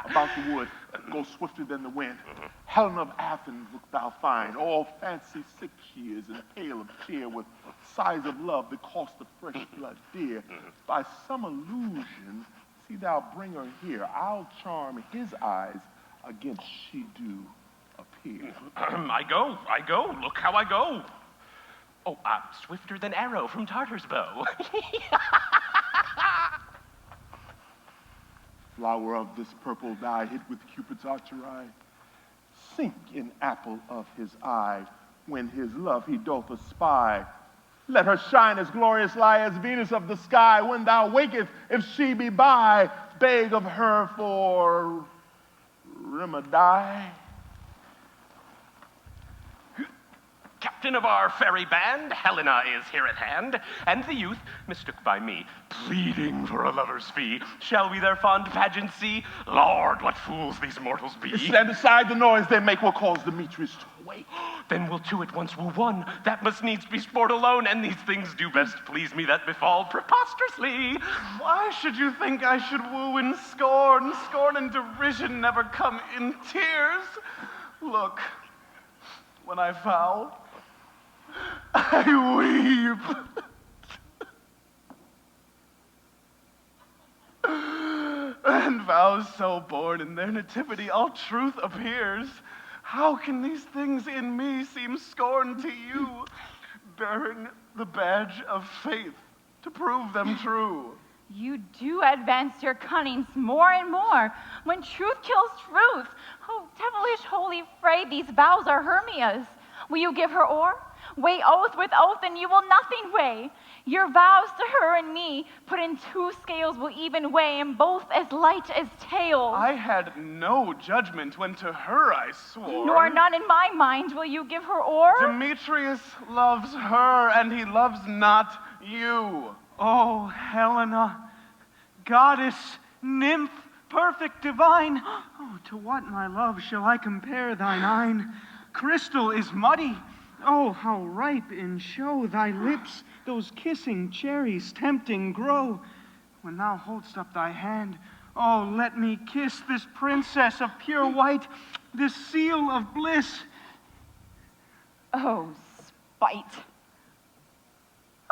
About the wood, go swifter than the wind. Helen of Athens look thou find, all fancy sick she is, and pale of cheer, with sighs of love that cost the fresh blood dear. By some illusion, see thou bring her here. I'll charm his eyes against she do appear. I go, look how I go. Oh, swifter than arrow from Tartar's bow. Flower of this purple dye, hid with Cupid's archery, sink in apple of his eye, when his love he doth espy. Let her shine as glorious lie as Venus of the sky. When thou wakest, if she be by, beg of her for remedy. Captain of our fairy band, Helena is here at hand, and the youth, mistook by me, pleading for a lover's fee. Shall we their fond pageant see? Lord, what fools these mortals be! Stand aside, the noise they make will cause Demetrius to wake. Then we'll two at once woo one. That must needs be sport alone, and these things do best please me that befall preposterously. Why should you think I should woo in scorn? Scorn and derision never come in tears. Look, when I vow, I weep. And vows so born in their nativity, all truth appears. How can these things in me seem scorn to you, bearing the badge of faith to prove them true? You do advance your cunnings more and more when truth kills truth. Oh, devilish holy fray, these vows are Hermia's. Will you give her o'er? Weigh oath with oath, and you will nothing weigh. Your vows to her and me, put in two scales, will even weigh, and both as light as tails. I had no judgment when to her I swore. Nor none in my mind. Will you give her o'er? Demetrius loves her, and he loves not you. Oh, Helena, goddess, nymph, perfect divine, oh, to what, my love, shall I compare thine eyne? Crystal is muddy. Oh, how ripe in show thy lips, those kissing cherries tempting grow. When thou hold'st up thy hand, oh, let me kiss this princess of pure white, this seal of bliss. Oh, spite.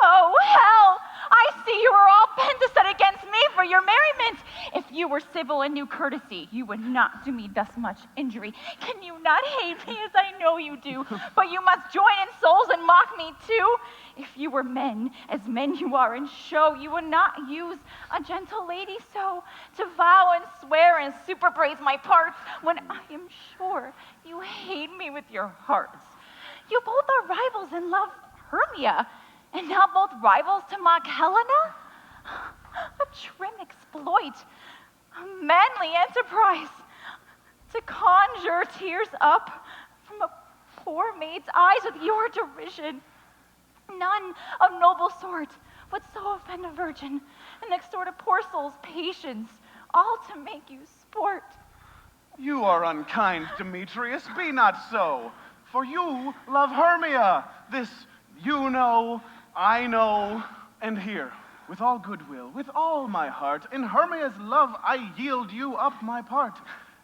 Oh, hell! I see you are all bent to set against me for your merriment. If you were civil and knew courtesy, you would not do me thus much injury. Can you not hate me as I know you do? But you must join in souls and mock me too. If you were men, as men you are in show, you would not use a gentle lady so to vow and swear and superpraise my parts when I am sure you hate me with your hearts. You both are rivals in love, Hermia. And now both rivals to mock Helena? A trim exploit, a manly enterprise, to conjure tears up from a poor maid's eyes with your derision. None of noble sort would so offend a virgin and extort a poor soul's patience, all to make you sport. You are unkind, Demetrius. Be not so. For you love Hermia. This you know, I know, and here, with all goodwill, with all my heart, in Hermia's love I yield you up my part,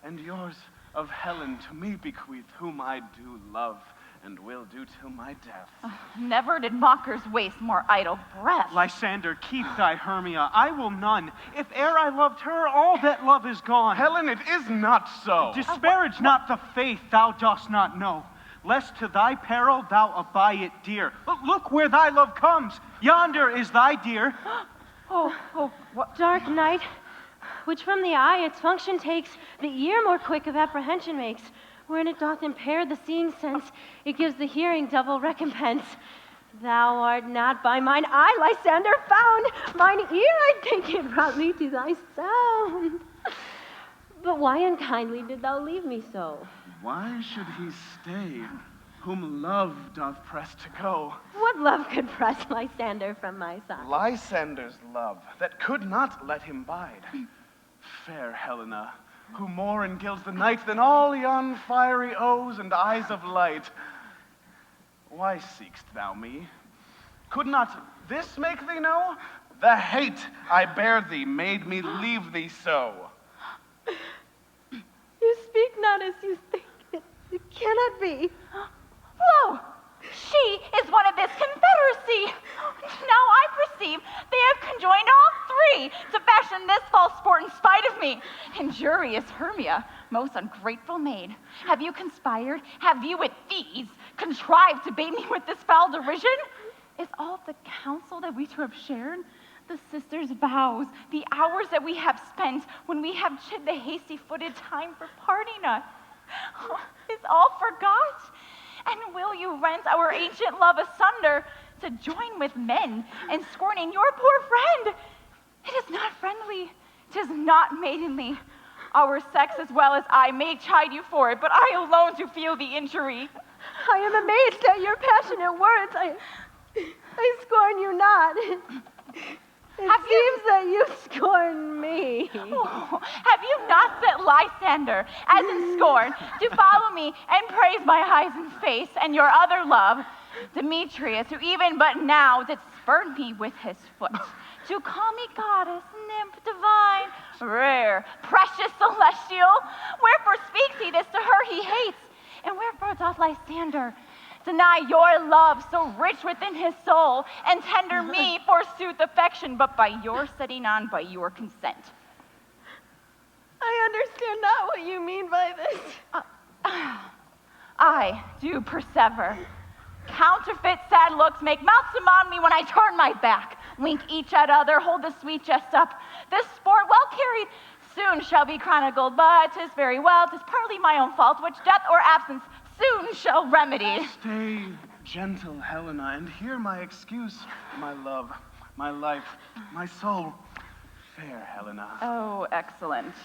and yours of Helen to me bequeath, whom I do love, and will do till my death. Never did mockers waste more idle breath. Lysander, keep thy Hermia, I will none. If e'er I loved her, all that love is gone. Helen, it is not so. Disparage not the faith thou dost not know, lest to thy peril thou abide it dear. But look where thy love comes. Yonder is thy dear. Oh, what? Dark night, which from the eye its function takes, the ear more quick of apprehension makes. Wherein it doth impair the seeing sense, it gives the hearing double recompense. Thou art not by mine eye, Lysander, found. Mine ear, I think, it brought me to thy sound. But why unkindly did thou leave me so? Why should he stay, whom love doth press to go? What love could press Lysander from my side? Lysander's love, that could not let him bide. Fair Helena, who more engilds the night than all yon fiery O's and eyes of light. Why seek'st thou me? Could not this make thee know? The hate I bear thee made me leave thee so. You speak not as you think. It cannot be. Lo, she is one of this confederacy. Now I perceive they have conjoined all three to fashion this false sport in spite of me. Injurious Hermia, most ungrateful maid, have you conspired? Have you with thieves contrived to bait me with this foul derision? Is all the counsel that we two have shared, the sisters' vows, the hours that we have spent when we have chid the hasty-footed time for parting us, is all forgot? And will you rent our ancient love asunder to join with men in scorning your poor friend? It is not friendly, 'tis not maidenly. Our sex as well as I may chide you for it, but I alone do feel the injury. I am amazed at your passionate words. I scorn you not. It seems that you scorn me. Oh, have you not set Lysander, as in scorn, to follow me and praise my eyes and face and your other love? Demetrius, who even but now did spurn me with his foot, to call me goddess, nymph divine, rare, precious, celestial. Wherefore speaks he this to her he hates? And wherefore doth Lysander deny your love so rich within his soul, and tender me, forsooth, affection, but by your setting on, by your consent? I understand not what you mean by this. I do persever. Counterfeit sad looks make mouths upon me when I turn my back, wink each at other, hold the sweet jest up. This sport, well carried, soon shall be chronicled, but 'tis very well, 'tis partly my own fault, which death or absence soon shall remedy. Stay, gentle Helena, and hear my excuse, my love, my life, my soul. Fair Helena. Oh, excellent.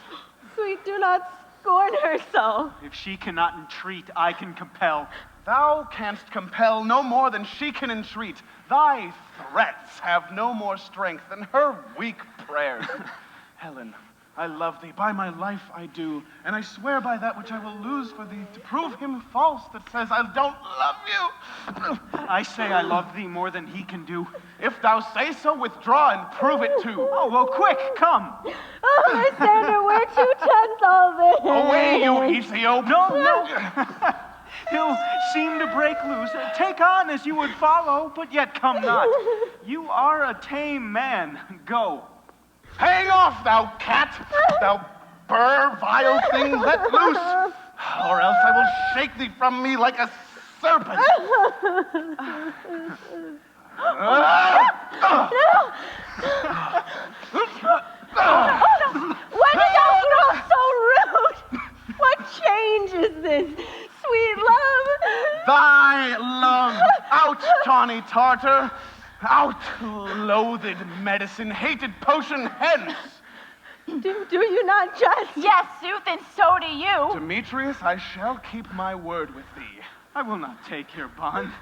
Sweet, do not scorn her so. If she cannot entreat, I can compel. Thou canst compel no more than she can entreat. Thy threats have no more strength than her weak prayers. Helen, I love thee, by my life I do, and I swear by that which I will lose for thee to prove him false that says I don't love you. I say I love thee more than he can do. If thou say so, withdraw and prove it too. Oh, well, quick, come. Oh, Lysander, we're too tense all this. Away, you Ethiop. No. He'll seem to break loose. Take on as you would follow, but yet come not. You are a tame man. Go. Hang off, thou cat! Thou burr, vile thing, let loose! Or else I will shake thee from me like a serpent! When did thou grow so rude? What change is this? Sweet love! Thy love! Out, tawny Tartar! Out, loathed medicine, hated potion, hence! Do you not jest? Yes, sooth, and so do you. Demetrius, I shall keep my word with thee. I will not take your bond,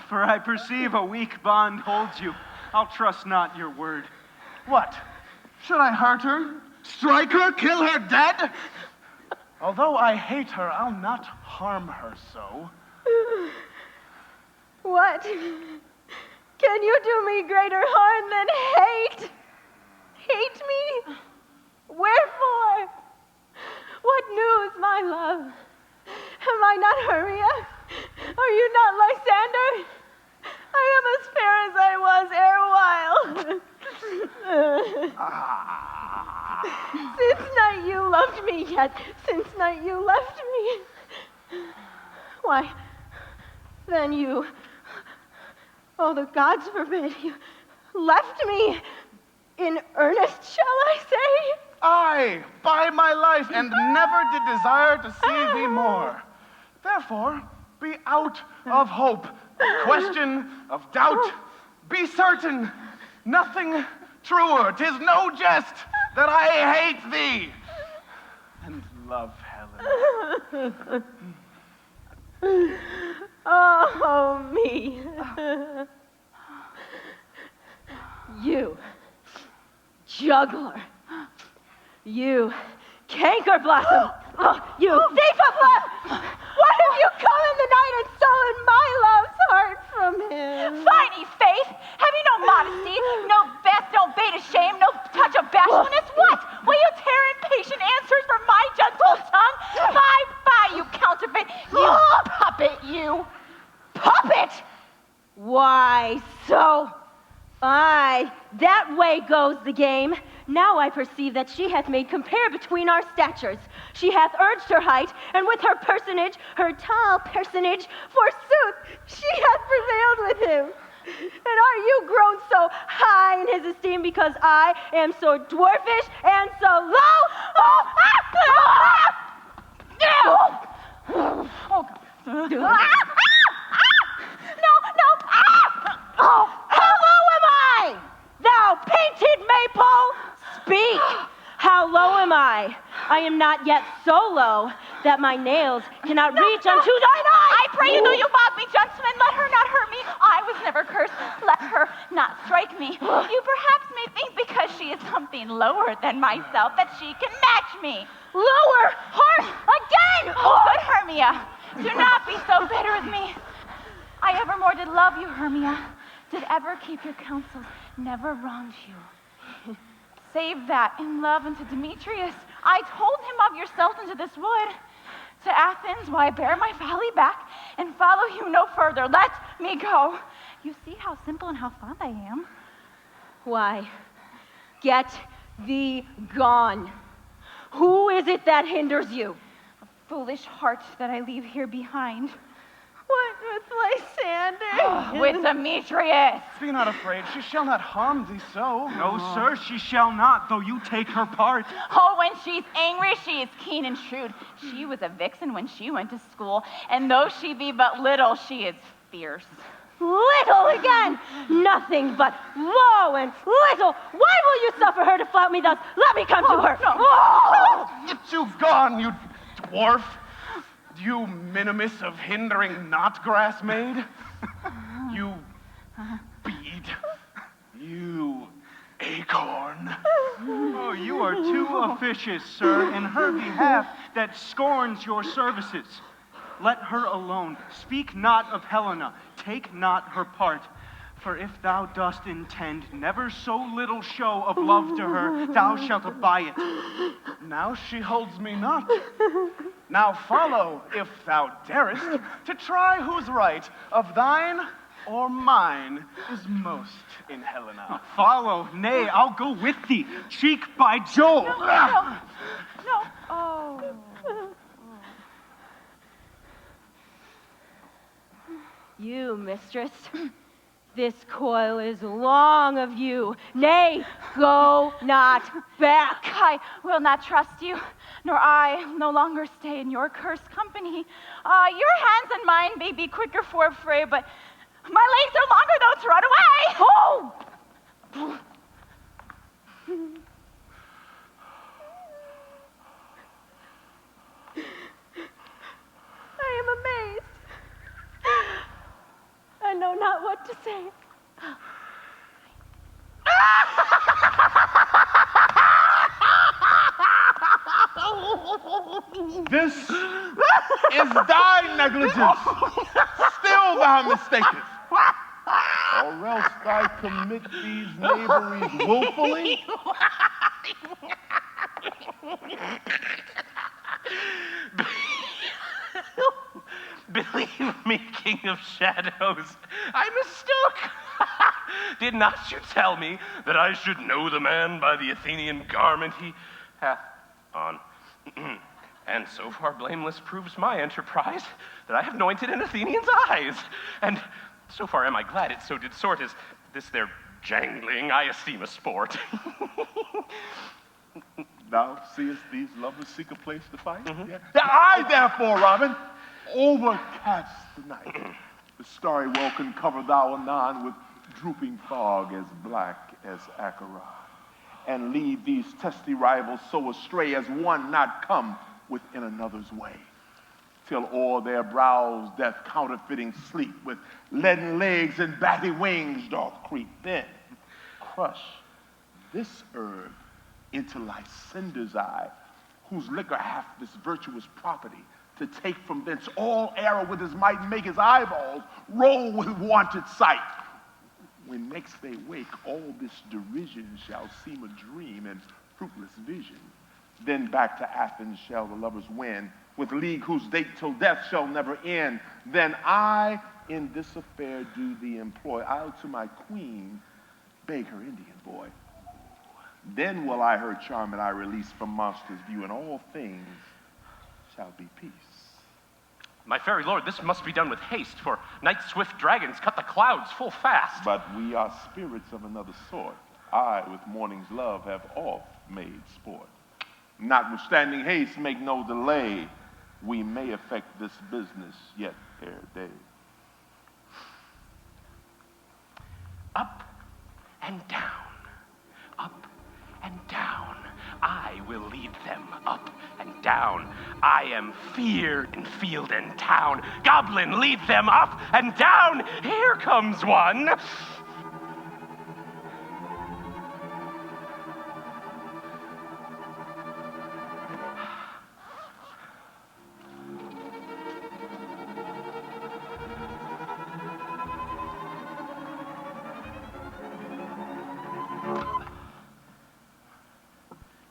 for I perceive a weak bond holds you. I'll trust not your word. What? Should I hurt her? Strike her? Kill her dead? Although I hate her, I'll not harm her so. What? Can you do me greater harm than hate? Hate me? Wherefore? What news, my love? Am I not Hermia? Are you not Lysander? I am as fair as I was erewhile. Since night you loved me, yet since night you left me. Why, then you, oh, the gods forbid, you left me in earnest, shall I say? I Aye, by my life, and never did desire to see thee more. Therefore, be out of hope, question of doubt. Be certain, nothing truer. 'Tis no jest that I hate thee and love Helena. Oh, me. You, juggler. You, canker blossom. You, thief of love. What have you come in the night and stolen my love's heart from him? Finey Faith, have you no modesty, no vest, no bait of shame, no touch of bashfulness? What? Will you tear impatient answers from my gentle tongue? Fie, you counterfeit, you puppet, you. Puppet? Why, so? Aye, that way goes the game. Now I perceive that she hath made compare between our statures. She hath urged her height, and with her personage, her tall personage, forsooth, she hath prevailed with him. And are you grown so high in his esteem because I am so dwarfish and so low? How low am I? Thou painted maypole, speak! How low am I? I am not yet so low that my nails cannot reach unto thine eye. I pray you, though you mock me, gentlemen, let her not hurt me. I was never cursed. Let her not strike me. You perhaps may think because she is something lower than myself that she can match me. Lower! Hark! Again! Good Hermia, do not be so bitter with me. I evermore did love you, Hermia. Did ever keep your counsels, never wronged you. Save that in love unto Demetrius. I told him of yourself into this wood. To Athens, why I bear my folly back and follow you no further. Let me go. You see how simple and how fond I am. Why, get thee gone. Who is it that hinders you? A foolish heart that I leave here behind. What with Lysander? With Demetrius. Be not afraid, she shall not harm thee so. No, sir, she shall not, though you take her part. Oh, when she's angry, she is keen and shrewd. She was a vixen when she went to school, and though she be but little, she is fierce. Little again! Nothing but low and little. Why will you suffer her to flout me thus? Let me come to her. No. Get you gone, you dwarf. You minimus of hindering not grass maid. You bead. You acorn. Oh, you are too officious, sir, in her behalf that scorns your services. Let her alone. Speak not of Helena. Take not her part. For if thou dost intend never so little show of love to her, thou shalt abide it. Now she holds me not. Now follow, if thou darest, to try who's right, of thine or mine is most in Helena. Follow, nay, I'll go with thee, cheek by Jove. No. Oh. You, mistress, this coil is long of you. Nay, go not back. I will not trust you, nor I no longer stay in your cursed company. Your hands and mine may be quicker for a fray, but my legs are longer, though, to run away. Oh! I am amazed. I know not what to say. This is thy negligence. Still thou mistakest. Or else thou commit these knaveries willfully. Believe me, King of Shadows, I mistook. Did not you tell me that I should know the man by the Athenian garment he hath on? And so far blameless proves my enterprise that I have anointed an Athenian's eyes. And so far am I glad it so did sort as this their jangling I esteem a sport. Thou seest these lovers seek a place to fight? Yeah. I, therefore, Robin, overcast the night. The starry world can cover thou anon with drooping fog as black as Acheron, and lead these testy rivals so astray as one not come within another's way, till o'er their brows death counterfeiting sleep with leaden legs and batty wings doth creep. Then crush this herb into Lysander's eye, whose liquor hath this virtuous property, to take from thence all error with his might, and make his eyeballs roll with wonted sight. When next they wake, all this derision shall seem a dream and fruitless vision. Then back to Athens shall the lovers win, with league whose date till death shall never end. Then I in this affair do thee employ. I'll to my queen beg her Indian boy. Then will I her charm and I release from monster's view, and all things shall be peace. My fairy lord, this must be done with haste, for night's swift dragons cut the clouds full fast. But we are spirits of another sort. I, with morning's love, have oft made sport. Notwithstanding haste, make no delay. We may effect this business yet ere day. Up and down, up and down. I will lead them up and down. I am feared in field and town. Goblin, lead them up and down. Here comes one.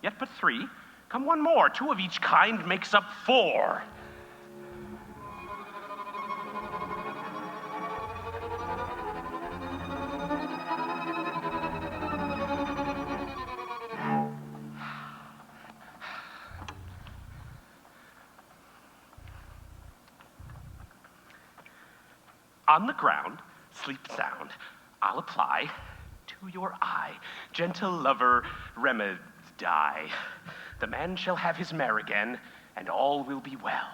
Yet but three. Come one more. Two of each kind makes up four. On the ground, sleep sound. I'll apply to your eye, gentle lover, remedy. The man shall have his mare again, and all will be well.